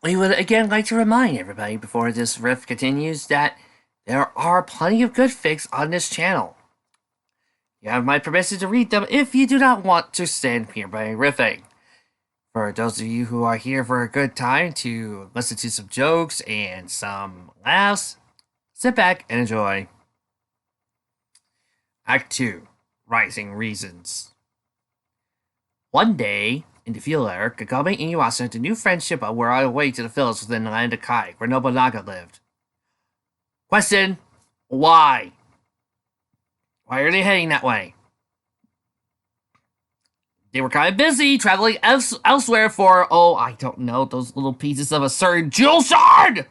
We would again like to remind everybody before this riff continues that there are plenty of good fics on this channel. You have my permission to read them if you do not want to stand here by riffing. For those of you who are here for a good time to listen to some jokes and some laughs, sit back and enjoy. Act 2, Rising Reasons. One day, in the field era, Kagome and Yuasa had a new friendship were on their way to the fields within the land of Kai, where Nobunaga lived. Question: why? Why are they heading that way? They were kind of busy traveling elsewhere for, oh, I don't know, those little pieces of a certain jewel shard!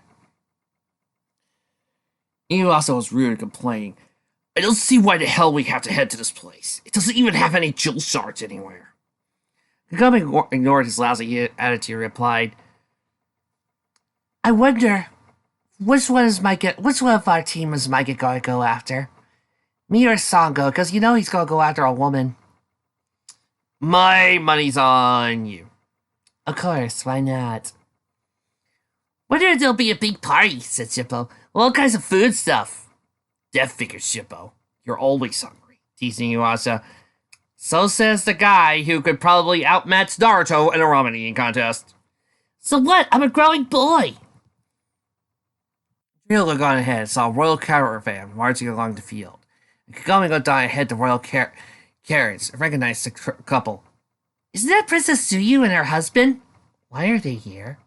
Yuasa was rude and complaining. I don't see why the hell we have to head to this place. It doesn't even have any jewel shards anywhere. Kagome ignored his lousy attitude and replied, I wonder, which one of our team is Micah going to go after? Me or Sango, because you know he's going to go after a woman. My money's on you. Of course, why not? Wonder if there'll be a big party, said Shippo. All kinds of food stuff. Death figures, Shippo. You're always hungry, teasing Yuasa. So says the guy who could probably outmatch Naruto in a ramen eating contest. So what? I'm a growing boy. Trio looked on ahead and saw a royal caravan marching along the field. And Kagome looked on ahead to royal carriage and recognized the couple. Isn't that Princess Tsuyu and her husband? Why are they here?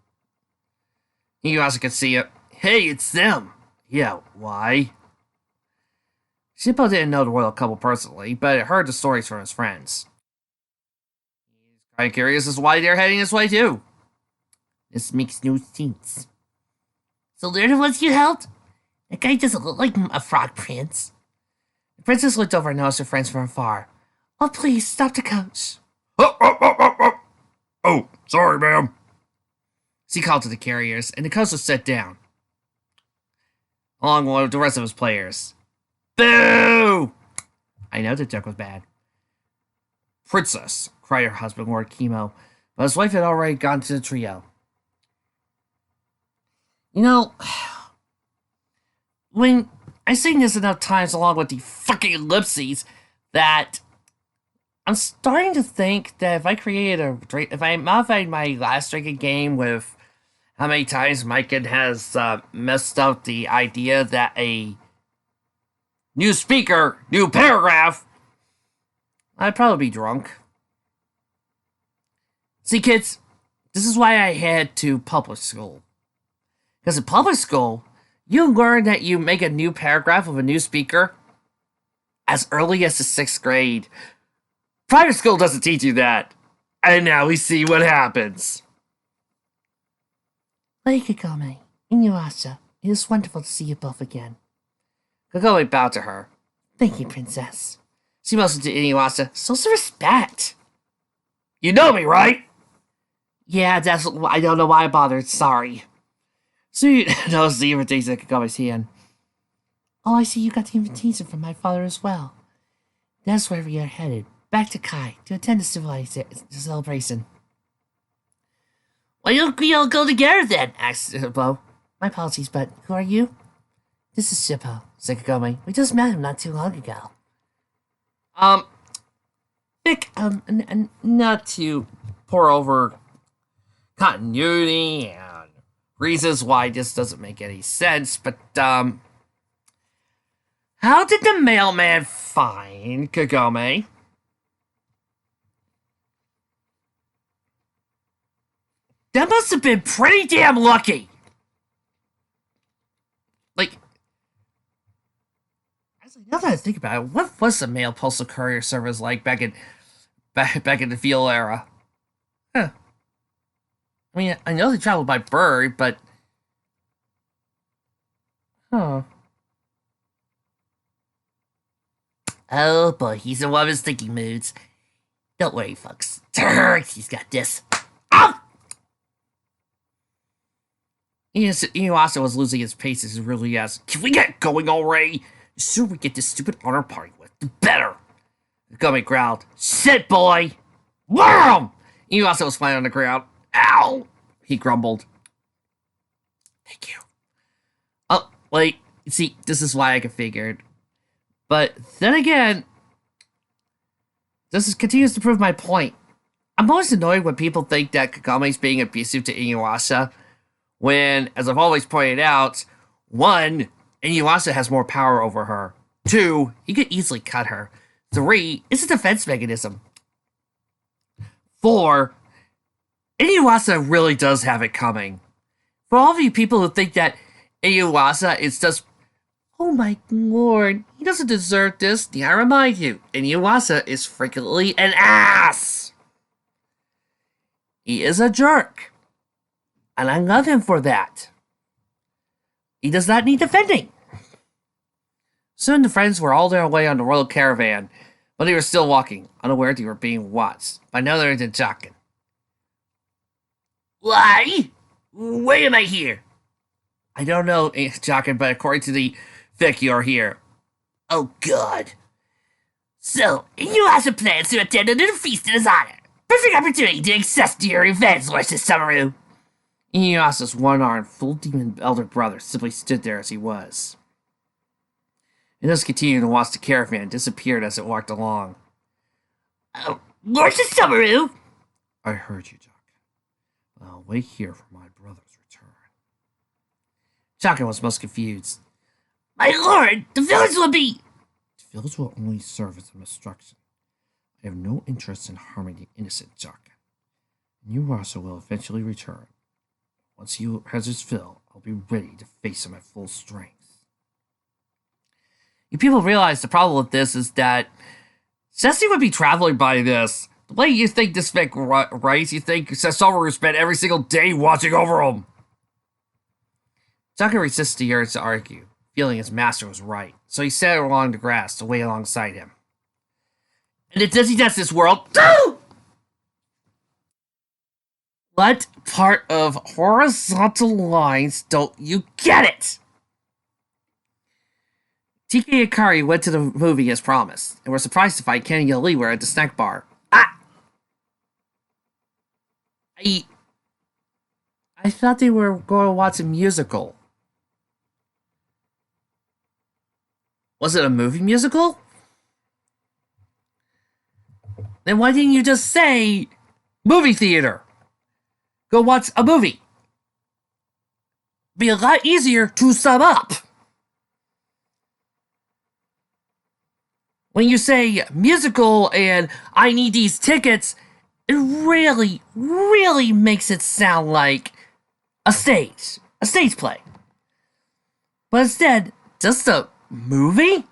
Yuasa could see it. Hey, it's them. Yeah, why? Shippo didn't know the royal couple personally, but had heard the stories from his friends. He's kind of curious as to why they're heading this way too. This makes no sense. So they're the ones you helped? That guy doesn't look like a frog prince. The princess looked over and noticed her friends from afar. Oh, please, stop the coach. Oh, sorry, ma'am. She called to the carriers, and the coach was set down, along with the rest of his players. Boo! I know the joke was bad. Princess, cried her husband, Lord Kimo, but his wife had already gone to the trio. You know, when I've seen this enough times along with the fucking ellipses that I'm starting to think that if I modified my last drinking game with how many times Micah has messed up the idea that a new speaker, new paragraph, I'd probably be drunk. See, kids, this is why I head to public school. Because in public school, you learn that you make a new paragraph with a new speaker as early as the 6th grade. Private school doesn't teach you that. And now we see what happens. Lady Kagome, Inuyasha, it is wonderful to see you both again. Kagome bowed to her. Thank you, princess. She motioned to Inuyasha. So some respect. You know me, right? Yeah, I don't know why I bothered. Sorry. Sweet. That was the invitation that Kagome's hand. Oh, I see you got the invitation from my father as well. That's where we are headed. Back to Kai to attend the celebration. Why don't we all go together then? Asked Shippo. My apologies, but who are you? This is Shippo, said Kagome. We just met him not too long ago. Vic, not to pour over continuity and reasons why this doesn't make any sense, but, how did the mailman find Kagome? That must have been pretty damn lucky! Like, now that I think about it, what was the mail postal courier service like back in the field era? Huh. I mean, I know they traveled by bird, but... Huh. Oh boy, he's in one of his thinking moods. Don't worry, folks. He's got this. Ow! Inuyasha was losing his pace as he really asked, Can we get going already? The sooner we get this stupid honor party with, the better. Kagome growled, Sit, boy! Wham! Inuyasha was flying on the ground. Ow! He grumbled. Thank you. Oh, wait. See, this is why I figured. But then again, continues to prove my point. I'm always annoyed when people think that Kagame's being abusive to Inuyasha, when, as I've always pointed out, 1, Inuyasha has more power over her. 2, he could easily cut her. 3, it's a defense mechanism. 4, Inuyasha really does have it coming. For all of you people who think that Inuyasha is just, oh my lord, he doesn't deserve this, I remind you, Inuyasha is frequently an ass. He is a jerk. And I love him for that. He does not need defending. Soon the friends were all their way on the royal caravan, but they were still walking, unaware they were being watched by none other than Jaken. Why? Why am I here? I don't know, Jaken, but according to the fic, you're here. Oh, God. So, Inuyasha plans to attend a little feast in his honor. Perfect opportunity to access to your revenge, Lord Sesshomaru. Inuyasha's one-armed, full-demon elder brother simply stood there as he was. And thus continuing to watch the caravan disappeared as it walked along. Oh, Lord Sesshomaru! I heard you, Jaken. I'll wait here for my brother's return. Jaken was most confused. My lord, the village will be... The village will only serve as an instruction. I have no interest in harming the innocent, Jaken. Inuyasha will eventually return. Once he has his fill, I'll be ready to face him at full strength. You people realize the problem with this is that Sessi would be traveling by this. The way you think this fic writes, you think Sesshomaru spent every single day watching over him. Jaken resisted the urge to argue, feeling his master was right, so he sat along the grass to wait alongside him. And it does he does this world. What part of horizontal lines don't you get it? TK and Akari went to the movie as promised, and were surprised to find Ken and Yali were at the snack bar. I thought they were going to watch a musical. Was it a movie musical? Then why didn't you just say movie theater? Go watch a movie. Be a lot easier to sum up. When you say musical and I need these tickets, it really, really makes it sound like a stage play. But instead, just a movie?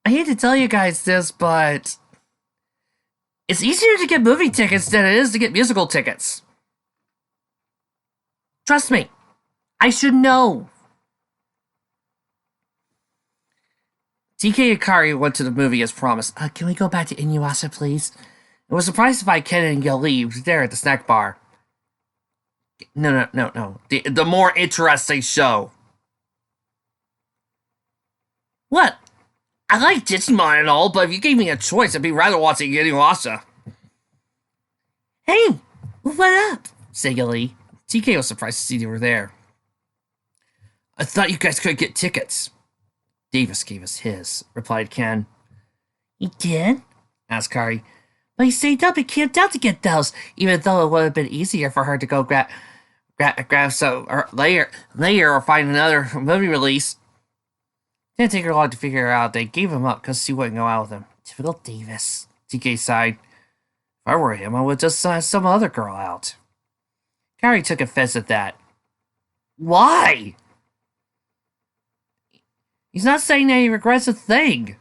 I hate to tell you guys this, but it's easier to get movie tickets than it is to get musical tickets. Trust me, I should know. TK and Akari went to the movie as promised. Can we go back to Inuyasha, please? I was surprised to find Ken and Yali there at the snack bar. No. The more interesting show. What? I like Digimon and all, but if you gave me a choice, I'd be rather watching Inuyasha. Hey, what up? Said Yali. TK was surprised to see they were there. I thought you guys could get tickets. Davis gave us his, replied Ken. He did? Asked Kari. But he stayed up and camped out to get those, even though it would have been easier for her to go grab some later or find another movie release. Didn't take her long to figure out they gave him up because she wouldn't go out with him. Typical Davis, TK sighed. If I were him, I would just sign some other girl out. Kari took offense at that. Why? He's not saying that he regrets a thing.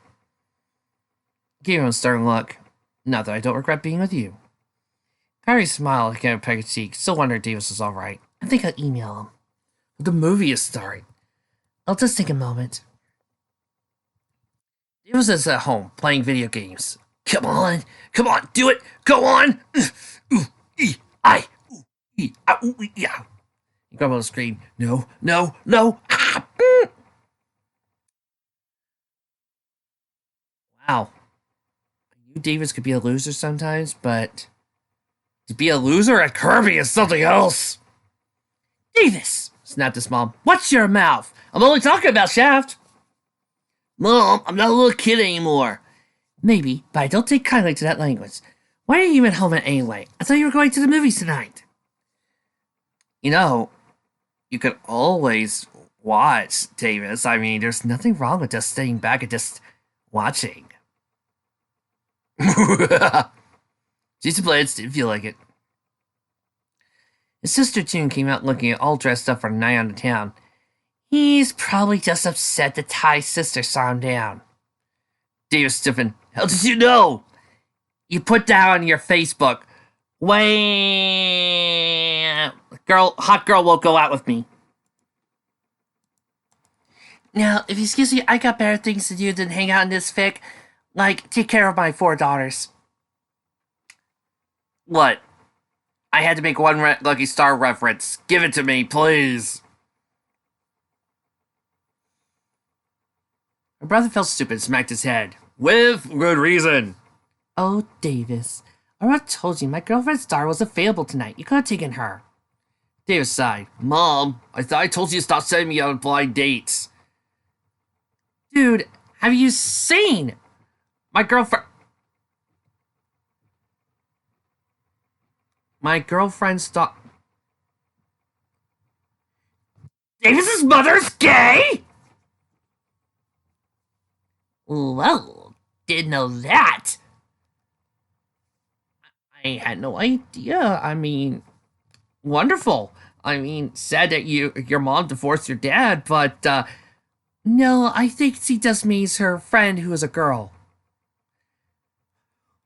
Gave him a stern look. Not that I don't regret being with you. Kari smiled again at Peggy's cheek, still wondering if Davis was alright. I think I'll email him. The movie is starting. I'll just take a moment. Davis is at home, playing video games. Come on, do it, go on! He grumbled on the screen. No. Wow. I knew Davis could be a loser sometimes, but To be a loser at Kirby is something else. Davis, snapped his mom. Watch your mouth. I'm only talking about Shaft. Mom, I'm not a little kid anymore. Maybe, but I don't take kindly to that language. Why are you even home anyway? I thought you were going to the movies tonight. You know, you could always watch, Davis. I mean, there's nothing wrong with just staying back and just watching. Jason Blades didn't feel like it. His sister June came out looking all dressed up for a night on the town. He's probably just upset that Ty's sister saw him down. Davis stiffened. How did you know? You put that on your Facebook. Hot girl won't go out with me. Now, if excuse me, I got better things to do than hang out in this fic. Like, take care of my 4 daughters. What? I had to make one Lucky Star reference. Give it to me, please. My brother felt stupid and smacked his head. With good reason. Oh, Davis. I already told you my girlfriend's star was available tonight. You could have taken her. Davis sighed. Mom, I thought I told you to stop sending me on blind dates. Dude, have you seen my girlfriend? My girlfriend's star. Davis's mother's gay? Well, didn't know that. I had no idea. I mean, wonderful. I mean, sad that your mom divorced your dad, but no, I think she just means her friend who is a girl.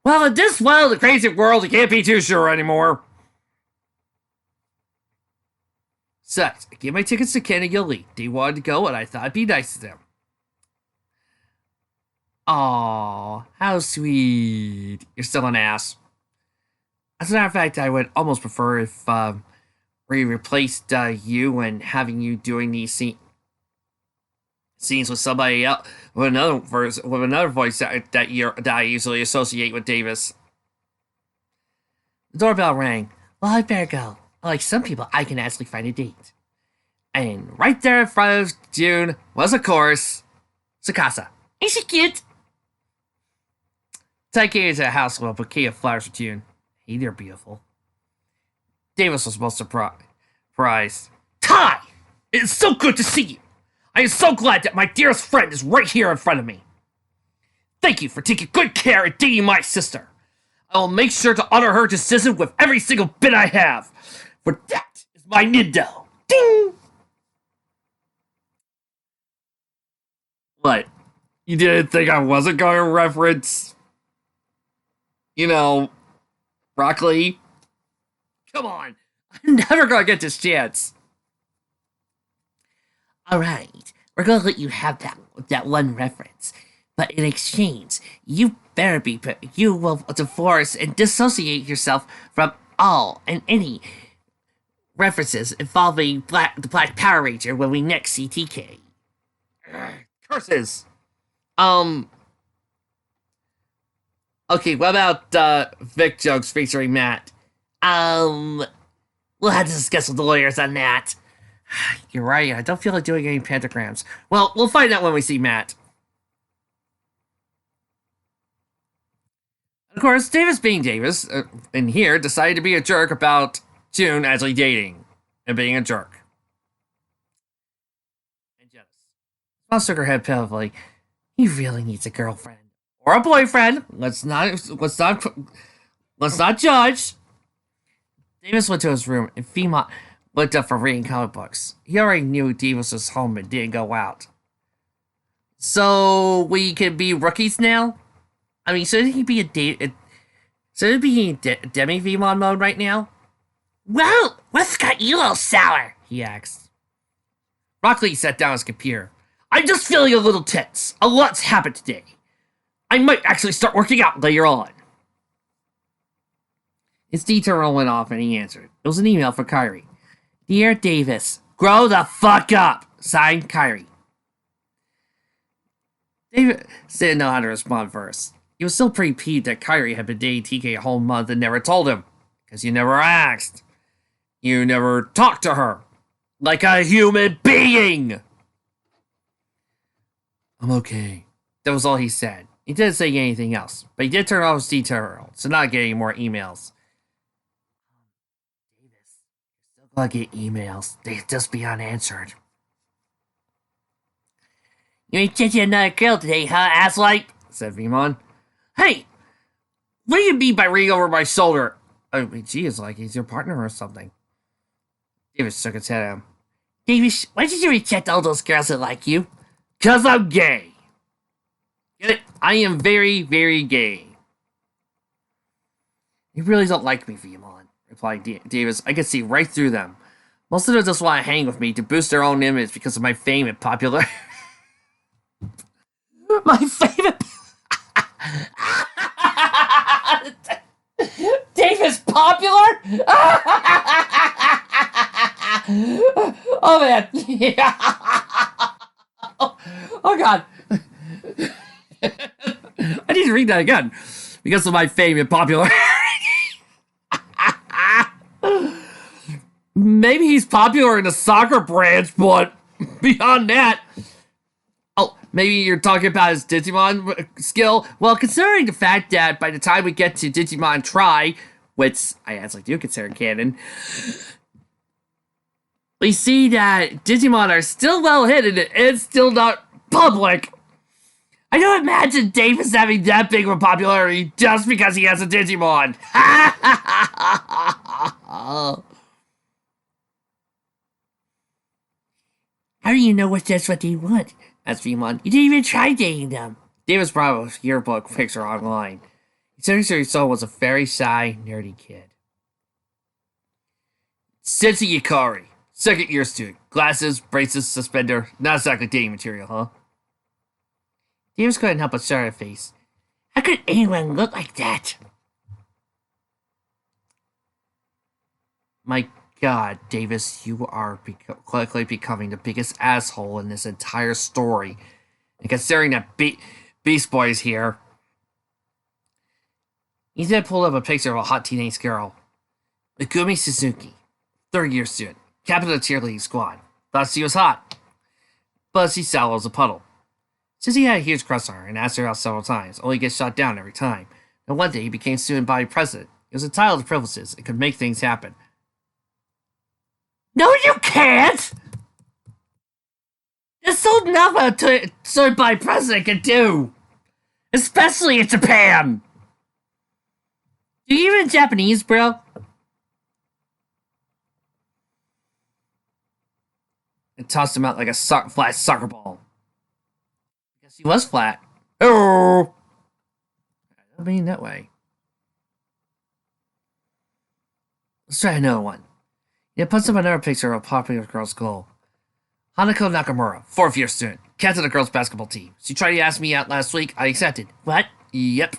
Well, in this wild, crazy world, you can't be too sure anymore. Sucks. I gave my tickets to Ken and Gilly. They wanted to go, and I thought I'd be nice to them. Aw, how sweet. You're still an ass. As a matter of fact, I would almost prefer if we replaced you and having you doing these scenes with somebody else, with another voice that I usually associate with Davis. The doorbell rang. Well, I better go. Like some people, I can actually find a date. And right there in front of June was, of course, Tsukasa. Ain't she cute? Ty came into the house with a bouquet of flowers for June. Hey, they're beautiful. Davis was most surprised. Ty! It's so good to see you! I am so glad that my dearest friend is right here in front of me. Thank you for taking good care and dating my sister. I will make sure to honor her decision with every single bit I have. For that is my Nindo. Ding! What? You didn't think I wasn't going to reference, broccoli? Come on. I'm never going to get this chance. Alright, we're going to let you have that one reference. But in exchange, you will divorce and dissociate yourself from all and any references involving the Black Power Ranger when we next see TK. Curses! Okay, what about Vic jokes featuring Matt? We'll have to discuss with the lawyers on that. You're right, I don't feel like doing any pentagrams. Well, we'll find out when we see Matt. Of course, Davis being Davis, in here, decided to be a jerk about June actually dating and being a jerk. And jealous. Mom shook her head pitifully. He really needs a girlfriend. Or a boyfriend. Let's not judge. Davis went to his room and Femont looked up for reading comic books. He already knew Davis was home and didn't go out. So we can be rookies now? I mean, shouldn't he be shouldn't he be in Demi Vemon mode right now? Well, what's got you all sour? He asked. Rock Lee sat down on his computer. I'm just feeling a little tense. A lot's happened today. I might actually start working out later on. His D-terminal went off and he answered. It was an email from Kyrie. Dear Davis, grow the fuck up. Signed, Kyrie. Davis didn't know how to respond first. He was still pretty peeved that Kyrie had been dating TK a whole month and never told him. Because you never asked. You never talked to her. Like a human being! I'm okay. That was all he said. He didn't say anything else, but he did turn off his detail, so not getting more emails. Davis, you're still gonna get emails. They just be unanswered. You ain't catching another girl today, huh, asswipe? Said Veemon. Hey! What do you mean by reading over my shoulder? Oh, gee, it's like he's your partner or something. Davis shook his head at him. Davis, why did you reject all those girls that like you? 'Cause I'm gay. Get it? I am very, very gay. You really don't like me, Veemon, replied Davis. I can see right through them. Most of them just want to hang with me to boost their own image because of my fame and popularity. My favorite. Davis popular? Oh man. Oh god. I need to read that again. Because of my fame and popularity. Maybe he's popular in the soccer branch, but beyond that. Oh, maybe you're talking about his Digimon skill? Well, considering the fact that by the time we get to Digimon Tri, which I actually do consider canon, we see that Digimon are still well hidden and still not public. I don't imagine Davis having that big of a popularity just because he has a Digimon. How do you know what that's what they want? Asked Veemon. You didn't even try dating them. Davis brought a yearbook picture online. He said his son was a very shy, nerdy kid. Sensei Yukari, second year student. Glasses, braces, suspender. Not exactly dating material, huh? Davis couldn't help but stare at her face. How could anyone look like that? My God, Davis, you are quickly becoming the biggest asshole in this entire story. And considering that Beast Boy is here, he then pulled up a picture of a hot teenage girl. Megumi Suzuki, third year student, captain of the cheerleading squad. Thought she was hot, but she sallow as a puddle. Since he had a huge crush on her and asked her out several times, only gets shot down every time. And one day he became student body president. He was entitled to privileges and could make things happen. No, you can't! There's so nothing a student body president can do! Especially in Japan! Do you even Japanese, bro? And tossed him out like a flat soccer ball. I guess he was flat. Oh! I don't mean that way. Let's try another one. He puts up another picture of a popular girl's goal. Hanako Nakamura, fourth year student, captain of the girls' basketball team. She tried to ask me out last week. I accepted. What? Yep.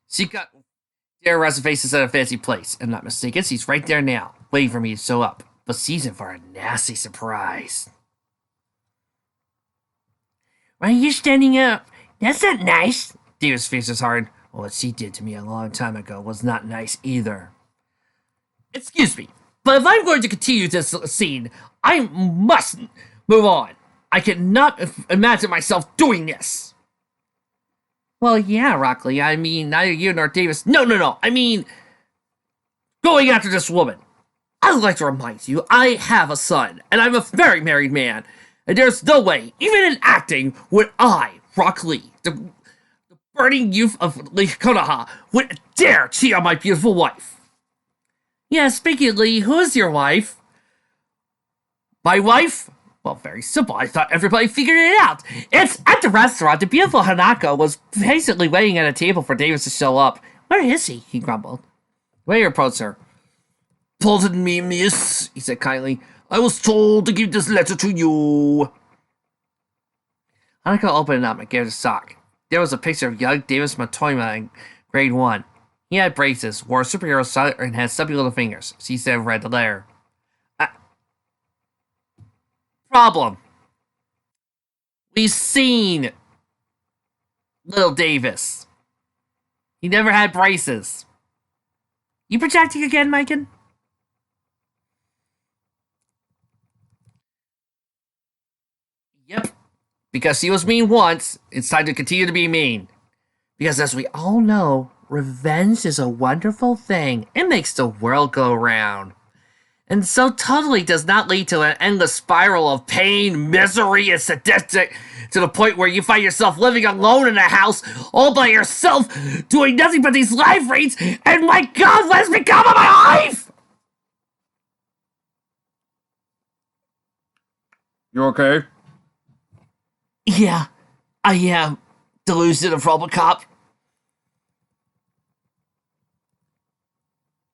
She got their reservations at a fancy place. I'm not mistaken. She's right there now, waiting for me to show up. But she's in for a nasty surprise. Why are you standing up? That's not nice. Davis' face is hard. Well, what she did to me a long time ago was not nice either. Excuse me, but if I'm going to continue this scene, I must move on. I cannot imagine myself doing this. Well, yeah, Rockley. I mean, neither you nor Davis. No. I mean, going after this woman. I would like to remind you, I have a son, and I'm a very married man. And there's no way, even in acting, would I, Rock Lee, the burning youth of Lee Konoha, would dare cheat on my beautiful wife. Yeah, speaking of Lee, who is your wife? My wife? Well, very simple. I thought everybody figured it out. It's at the restaurant. The beautiful Hanako was patiently waiting at a table for Davis to show up. Where is he? He grumbled. Waiter approached her. Pardon me, miss, he said kindly. I was told to give this letter to you. Hanako opened it up and gave it a sock. There was a picture of young Davis Matoyama in grade 1. He had braces, wore a superhero suit, and had stubby little fingers. She said read the letter. Problem. We've seen little Davis. He never had braces. You projecting again, Mikan? Yep. Because he was mean once, it's time to continue to be mean. Because as we all know, revenge is a wonderful thing. It makes the world go round. And so totally does not lead to an endless spiral of pain, misery, and sadistic to the point where you find yourself living alone in a house all by yourself, doing nothing but these live reads, and my god, what has become of my life? You okay? Yeah, I am. Delusion of Robocop.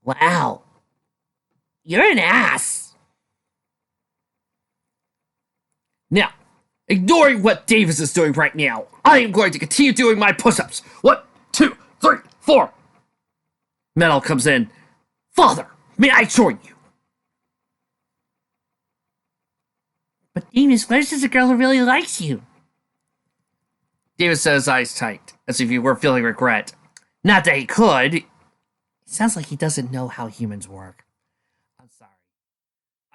Wow. You're an ass. Now, ignoring what Davis is doing right now, I am going to continue doing my push-ups. 1, 2, 3, 4. Metal comes in. Father, may I join you? But Davis, what if there's a girl who really likes you? Davis said his eyes tight, as if he were feeling regret. Not that he could. It sounds like he doesn't know how humans work. I'm sorry.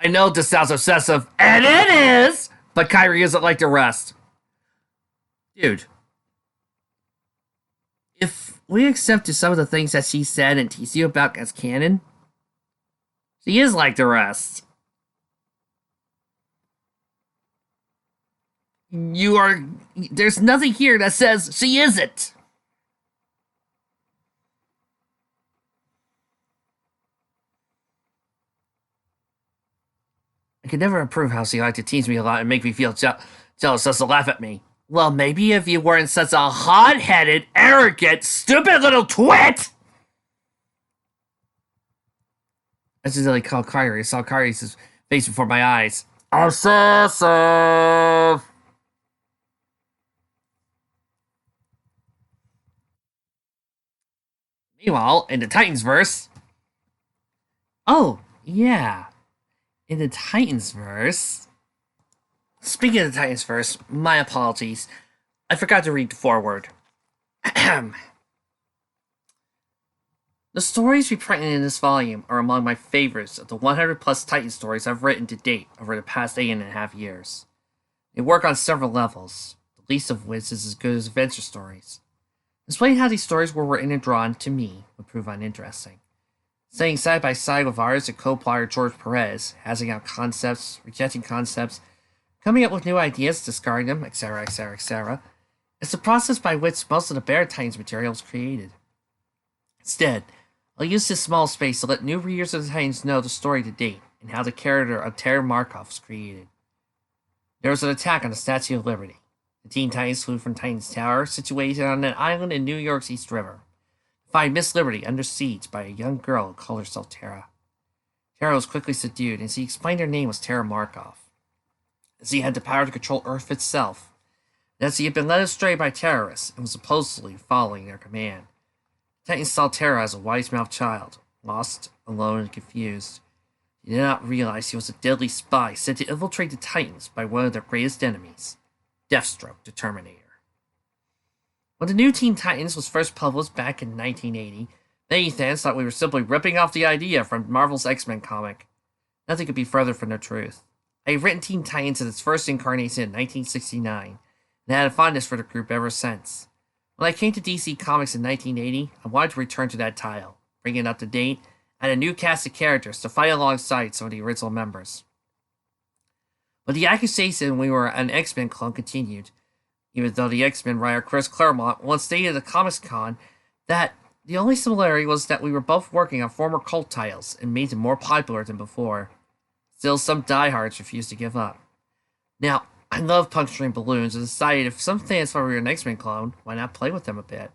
I know this sounds obsessive, and it is! But Kyrie isn't like the rest. Dude. If we accepted some of the things that she said and tease you about as canon, she is like the rest. There's nothing here that says she isn't. I could never approve how she liked to tease me a lot and make me feel jealous just to laugh at me. Well, maybe if you weren't such a hot-headed, arrogant, stupid little twit! I accidentally called Kyrie. I saw Kyrie's face before my eyes. Obsessive! Meanwhile, in the Titans verse. Oh, yeah. In the Titans verse. Speaking of the Titans verse, my apologies. I forgot to read the foreword. The stories reprinted in this volume are among my favorites of the 100 plus Titan stories I've written to date over the past 8.5 years. They work on several levels, the least of which is as good as adventure stories. Explaining how these stories were written and drawn, to me, would prove uninteresting. Staying side by side with artist and co-plotter George Perez, hazing out concepts, rejecting concepts, coming up with new ideas, discarding them, etc., etc., etc., is the process by which most of the Bear Titans material was created. Instead, I'll use this small space to let new readers of the Titans know the story to date and how the character of Terra Markov was created. There was an attack on the Statue of Liberty. The Teen Titans flew from Titan's Tower, situated on an island in New York's East River, to find Miss Liberty under siege by a young girl who called herself Terra. Terra was quickly subdued, and she explained her name was Terra Markov, as she had the power to control Earth itself, and as she had been led astray by terrorists and was supposedly following their command. Titans saw Terra as a wise-mouthed child, lost, alone, and confused. He did not realize he was a deadly spy sent to infiltrate the Titans by one of their greatest enemies, Deathstroke the Terminator. When the new Teen Titans was first published back in 1980, many fans thought we were simply ripping off the idea from Marvel's X-Men comic. Nothing could be further from the truth. I had written Teen Titans in its first incarnation in 1969, and had a fondness for the group ever since. When I came to DC Comics in 1980, I wanted to return to that title, bring it up to date, and a new cast of characters to fight alongside some of the original members. But the accusation we were an X-Men clone continued, even though the X-Men writer Chris Claremont once stated at Comics-Con that the only similarity was that we were both working on former cult titles and made them more popular than before. Still, some diehards refused to give up. Now, I love puncturing balloons and decided if some fans thought we were an X-Men clone, why not play with them a bit?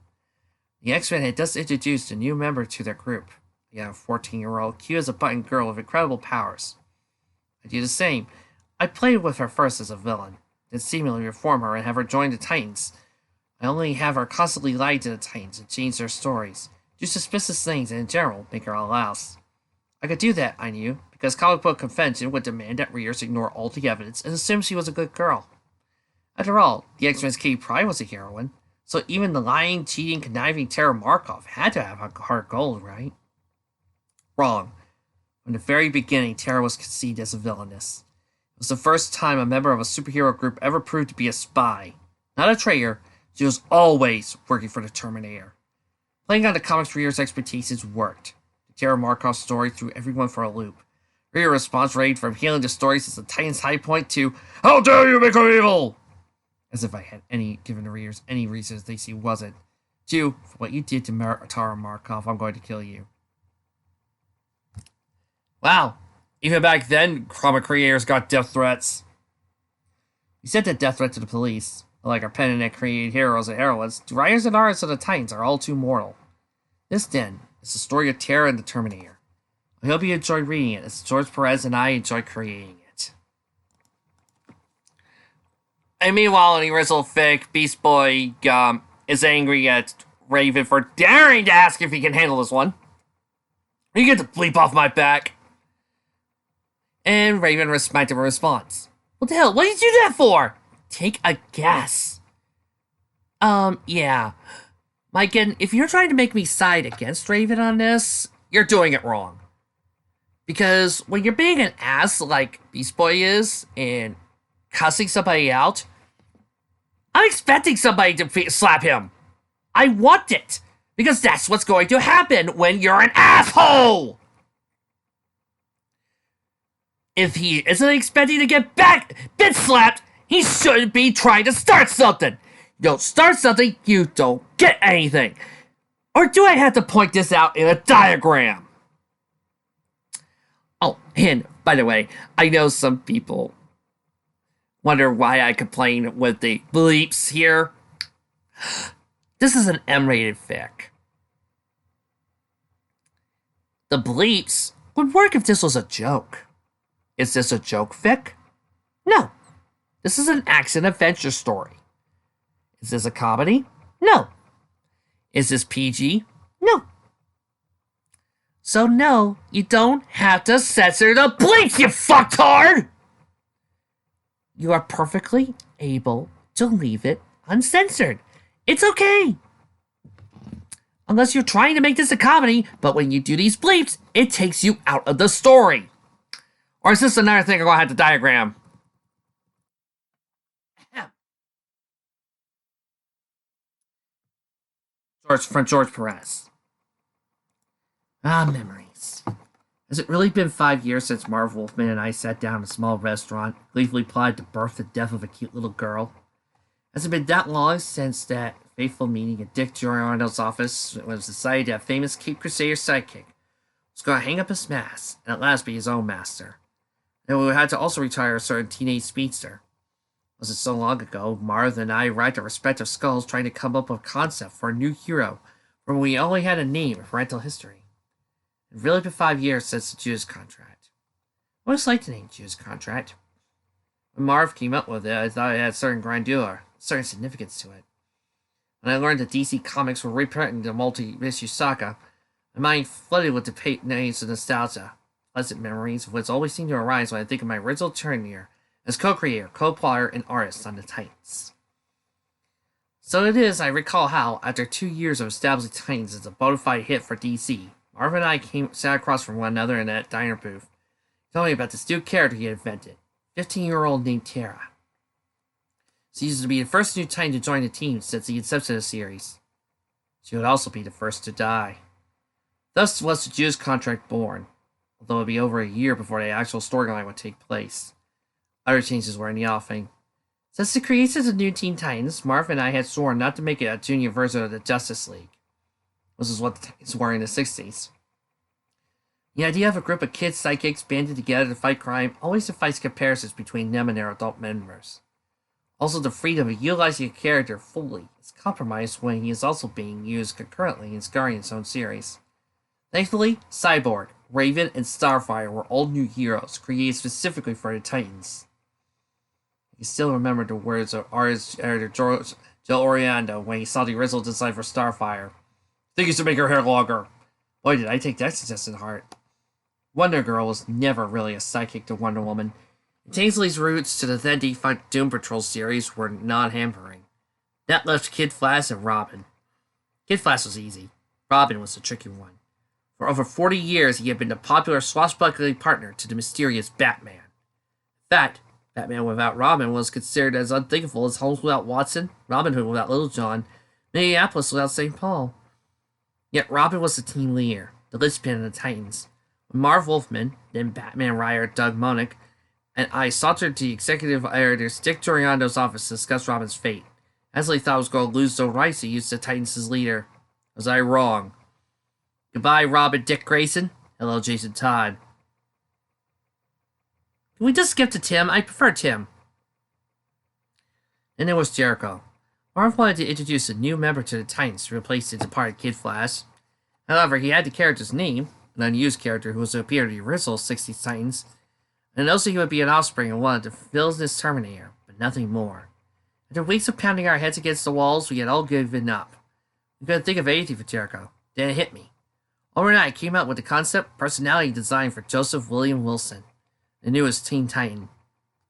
The X-Men had just introduced a new member to their group, a young 14-year-old cute as a button girl with incredible powers. I do the same. I played with her first as a villain, then seemingly reform her and have her join the Titans. I only have her constantly lie to the Titans and change their stories, do suspicious things, and in general, make her all else. I could do that, I knew, because comic book convention would demand that readers ignore all the evidence and assume she was a good girl. After all, the X-Men's Kitty Pryde was a heroine, so even the lying, cheating, conniving Terra Markov had to have her gold, right? Wrong. From the very beginning, Terra was conceived as a villainess. It was the first time a member of a superhero group ever proved to be a spy. Not a traitor, she was always working for the Terminator. Playing on the comics reader's expertise worked. The Terra Markov story threw everyone for a loop. Reader response rate from hailing the stories as the Titan's high point to, "How dare you become evil!" As if I had given the readers any reasons they see wasn't. "2. For what you did to Tara Markov, I'm going to kill you." Wow. Even back then, comic creators got death threats. We sent a death threat to the police. Like our pen-and-ink created heroes and heroines, the writers and artists of the Titans are all too mortal. This, then, is the story of Terra and the Terminator. I hope you enjoyed reading it, as George Perez and I enjoyed creating it. And meanwhile, in the original fic, Beast Boy is angry at Raven for daring to ask if he can handle this one. "You get the bleep off my back." And Raven responded a response. "What the hell? What did you do that for?" "Take a guess." Yeah. Mike, if you're trying to make me side against Raven on this, you're doing it wrong. Because when you're being an ass like Beast Boy is, and cussing somebody out, I'm expecting somebody to slap him. I want it. Because that's what's going to happen when you're an asshole. If he isn't expecting to get bit slapped, he shouldn't be trying to start something. You don't start something, you don't get anything. Or do I have to point this out in a diagram? Oh, and by the way, I know some people wonder why I complain with the bleeps here. This is an M-rated fic. The bleeps would work if this was a joke. Is this a joke fic? No. This is an action-adventure story. Is this a comedy? No. Is this PG? No. So no, you don't have to censor the bleeps, you fucktard! You are perfectly able to leave it uncensored. It's okay. Unless you're trying to make this a comedy, but when you do these bleeps, it takes you out of the story. Or is this another thing I'm going to have to diagram? From George Perez. Memories. Has it really been 5 years since Marv Wolfman and I sat down in a small restaurant, gleefully plotted the birth and death of a cute little girl? Has it been that long since that fateful meeting at Dick Giordano's office when it was decided that famous Cape Crusader sidekick was going to hang up his mask and at last be his own master? And we had to also retire a certain teenage speedster. Was it so long ago, Marv and I arrived at respective skulls trying to come up with a concept for a new hero when we only had a name and parental history. It had really been 5 years since the Judas Contract. I always liked the name Judas Contract. When Marv came up with it, I thought it had certain grandeur, certain significance to it. When I learned that DC Comics were reprinting the multi-issue saga, my mind flooded with the names of nostalgia. Pleasant memories of what's always seemed to arise when I think of my original tenure as co-creator, co-plotter, and artist on the Titans. So it is I recall how, after 2 years of establishing Titans as a bona fide hit for DC, Marv and I sat across from one another in that diner booth, telling me about this new character he had invented, 15-year-old named Terra. She used to be the first new Titan to join the team since the inception of the series. She would also be the first to die. Thus was the Judas Contract born, although it would be over a year before the actual storyline would take place. Other changes were in the offing. Since the creation of the new Teen Titans, Marv and I had sworn not to make it a junior version of the Justice League. This is what the Titans were in the 60s. The idea of a group of kids sidekicks banded together to fight crime always defies comparisons between them and their adult members. Also, the freedom of utilizing a character fully is compromised when he is also being used concurrently in Guardian's own series. Thankfully, Cyborg, Raven, and Starfire were all new heroes created specifically for the Titans. I still remember the words of artist editor Joe Oriando when he saw the original design for Starfire. "I think you should make her hair longer." Boy, did I take that suggestion to heart. Wonder Girl was never really a sidekick to Wonder Woman. Tainsley's roots to the then defunct Doom Patrol series were non-hampering. That left Kid Flash and Robin. Kid Flash was easy. Robin was the tricky one. For over 40 years, he had been the popular swashbuckling partner to the mysterious Batman. In fact, Batman without Robin was considered as unthinkable as Holmes without Watson, Robin Hood without Little John, Minneapolis without St. Paul. Yet Robin was the team leader, the linchpin of the Titans. When Marv Wolfman, then Batman writer Doug Moench, and I sauntered to the executive editor Dick Toriando's office to discuss Robin's fate. Hesley thought I was going to lose the rights to use the Titans as leader. Was I wrong? Goodbye, Robin Dick Grayson. Hello, Jason Todd. Can we just skip to Tim? I prefer Tim. Then there was Jericho. Marv wanted to introduce a new member to the Titans to replace the departed Kid Flash. However, he had the character's name, an unused character who was to appear in the original 60s Titans, and also he would be an offspring and wanted to fill this Terminator, but nothing more. After weeks of pounding our heads against the walls, we had all given up. We couldn't think of anything for Jericho. Then it hit me. Overnight, I came up with the concept personality design for Joseph William Wilson, the newest Teen Titan.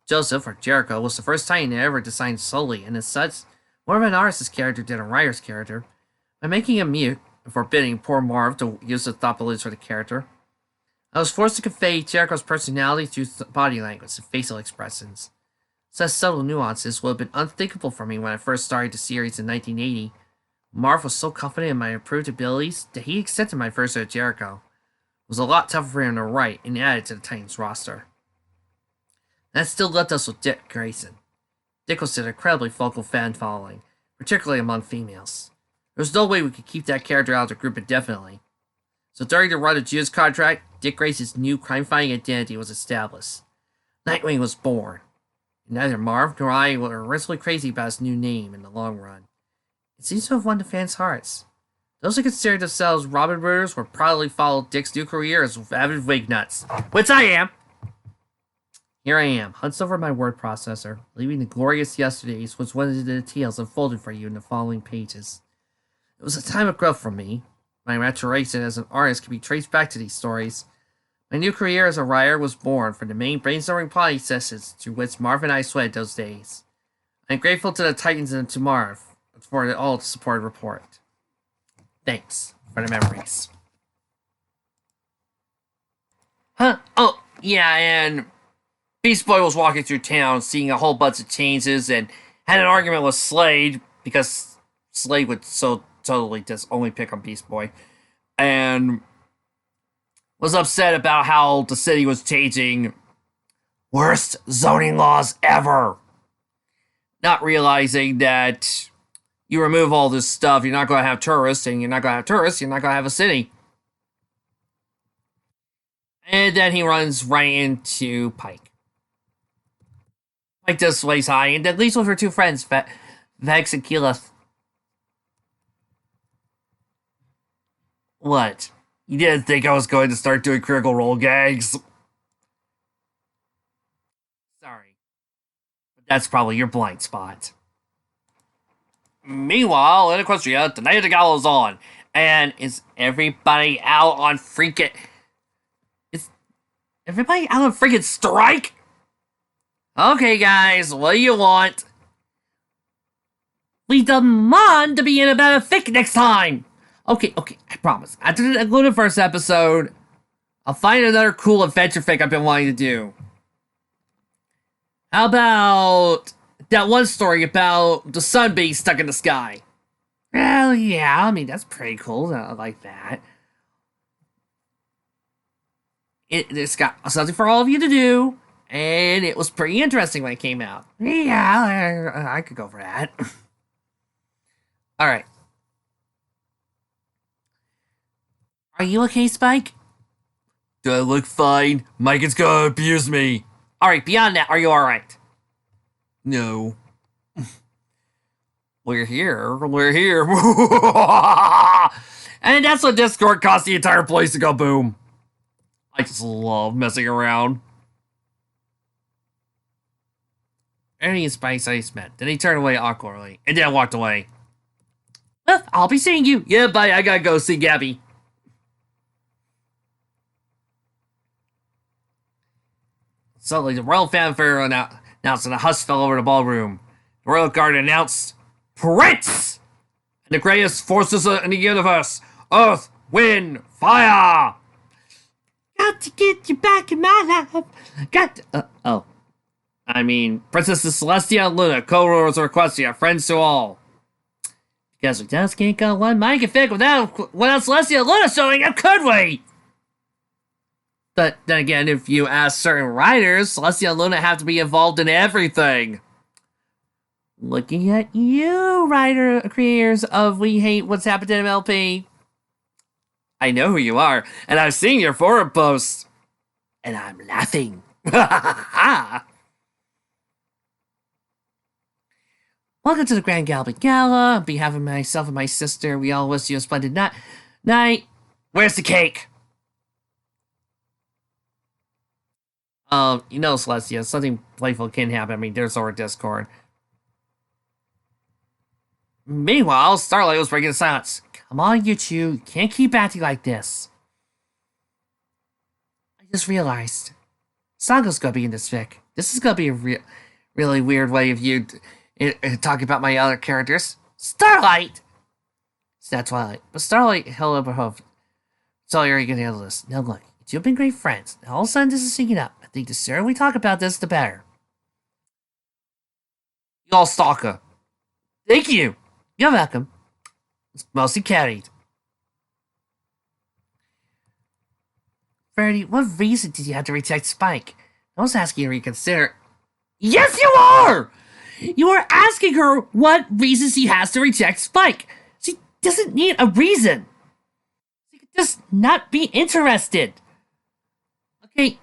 Joseph, or Jericho, was the first Titan ever designed solely, and as such, more of an artist's character than a writer's character. By making him mute, and forbidding poor Marv to use the thought balloons for the character, I was forced to convey Jericho's personality through body language and facial expressions. Such subtle nuances would have been unthinkable for me when I first started the series in 1980. Marv was so confident in my improved abilities that he accepted my version of Jericho. It was a lot tougher for him to write and add it to the Titans roster. That still left us with Dick Grayson. Dick was an incredibly vocal fan following, particularly among females. There was no way we could keep that character out of the group indefinitely. So during the run of Jude's contract, Dick Grayson's new crime-fighting identity was established. Nightwing was born. And neither Marv nor I were originally crazy about his new name in the long run. It seems to have won the fans' hearts. Those who considered themselves Robin rooters were proudly followed Dick's new career as avid wig nuts, which I am. Here I am, hunched over my word processor, leaving the glorious yesterdays, which one of the details unfolded for you in the following pages. It was a time of growth for me. My maturation as an artist can be traced back to these stories. My new career as a writer was born from the main brainstorming processes through which Marv and I sweated those days. I am grateful to the Titans and to Marv for all the support report. Thanks for the memories. Huh? Oh, yeah, and Beast Boy was walking through town, seeing a whole bunch of changes, and had an argument with Slade, because Slade would so totally just only pick on Beast Boy, and was upset about how the city was changing. Worst zoning laws ever. Not realizing that you remove all this stuff, you're not going to have tourists, and you're not going to have tourists, you're not going to have a city. And then he runs right into Pike. Pike just waist high, and then leaves with her two friends, Vex and Keyleth. What? You didn't think I was going to start doing Critical Role gags? Sorry. But that's probably your blind spot. Meanwhile, in Equestria, the Night of the Gala's on. And is everybody out on freaking... Is everybody out on freaking strike? Okay, guys, what do you want? We demand to be in a better fic next time! Okay, I promise. After the included first episode, I'll find another cool adventure fic I've been wanting to do. How about that one story about the sun being stuck in the sky? Well, yeah, I mean, that's pretty cool. I like that. It's got something for all of you to do, and it was pretty interesting when it came out. Yeah, I could go for that. Alright. Are you okay, Spike? Do I look fine? Mike is gonna abuse me. Alright, beyond that, are you alright? No. We're here. And that's what Discord cost the entire place to go boom. I just love messing around. Ernie and Spike's ice met. Then he turned away awkwardly, and then walked away. Well, I'll be seeing you. Yeah, bye, I gotta go see Gabby. Suddenly, the royal fanfare announced and a hush fell over the ballroom. The royal guard announced, Prince! And the greatest forces in the universe, Earth, wind, fire! Got to get you back in my life. Got to, I mean, Princesses Celestia and Luna, co-rulers of Equestria, friends to all. Because we just can't go one Mike and Fic without Celestia and Luna showing up, could we? But then again, if you ask certain writers, Celestia and Luna have to be involved in everything. Looking at you, creators of We Hate What's Happened in MLP. I know who you are, and I've seen your forum posts. And I'm laughing. Welcome to the Grand Gallery Gala. On behalf of myself and my sister, we all wish you a splendid night. Where's the cake? You know, Celestia, something playful can happen. I mean, there's our Discord. Meanwhile, Starlight was breaking the silence. Come on, you two. You can't keep acting like this. I just realized. Sango's gonna be in this fic. This is gonna be a really weird way of you talking about my other characters. Starlight! It's not Twilight, but Starlight held up her hope. So you're gonna handle this. Now look, you've been great friends. Now all of a sudden this is syncing up. I think the sooner we talk about this, the better. Y'all stalker. Thank you. You're welcome. It's mostly carried. Verdi, what reason did you have to reject Spike? I was asking you to reconsider. Yes, you are! You are asking her what reasons she has to reject Spike. She doesn't need a reason. She could just not be interested. Okay.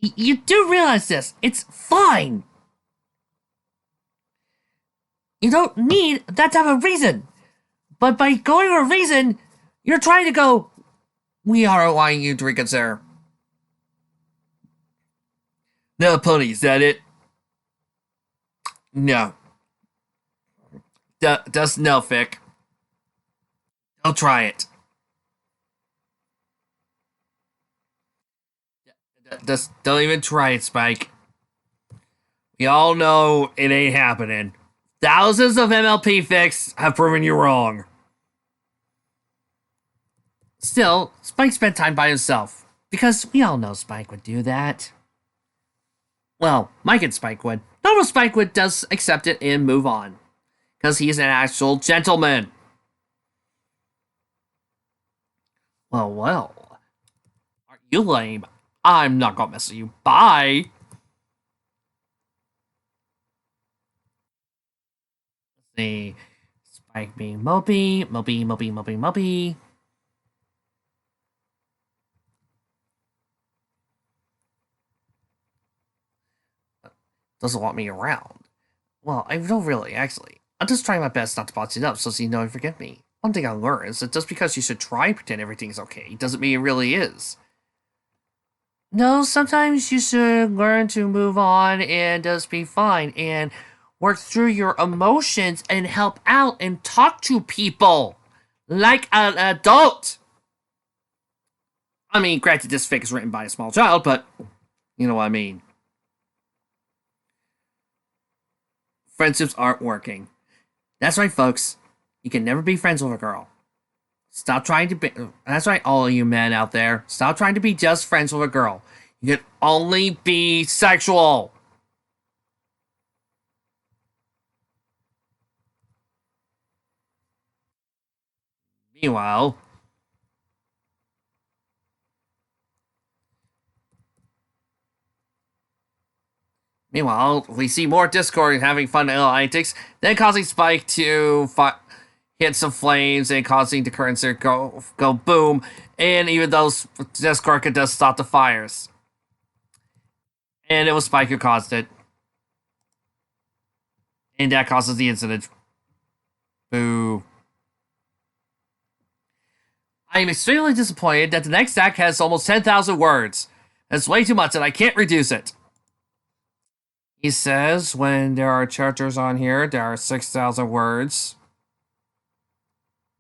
You do realize this. It's fine. You don't need that type of reason. But by going with a reason, you're trying to go, we are allowing you to reconsider. No, Pony, is that it? No. Just no, Fic. Don't try it. Just don't even try it, Spike. We all know it ain't happening. Thousands of MLP fics have proven you wrong. Still, Spike spent time by himself, because we all know Spike would do that. Well, Mike and Spike would. Normal Spike would just accept it and move on, because he's an actual gentleman. Well. Aren't you lame? I'm not gonna mess with you. Bye! Let's see. Spike being Mopey. Mopey. Doesn't want me around. Well, I don't really, actually. I'm just trying my best not to botch it up so you know and forget me. One thing I learned is that just because you should try and pretend everything's okay doesn't mean it really is. No, sometimes you should learn to move on and just be fine and work through your emotions and help out and talk to people like an adult. I mean, granted, this fic is written by a small child, but you know what I mean. Friendships aren't working. That's right, folks. You can never be friends with a girl. Stop trying to be... That's right, all of you men out there. Stop trying to be just friends with a girl. You can only be sexual. Meanwhile... we see more Discord having fun antics, then causing Spike to hit some flames and causing the currents to go boom, and even though Discord could just stop the fires. And it was Spike who caused it. And that causes the incident. Boo. I am extremely disappointed that the next act has almost 10,000 words. That's way too much and I can't reduce it. He says when there are chapters on here, there are 6,000 words.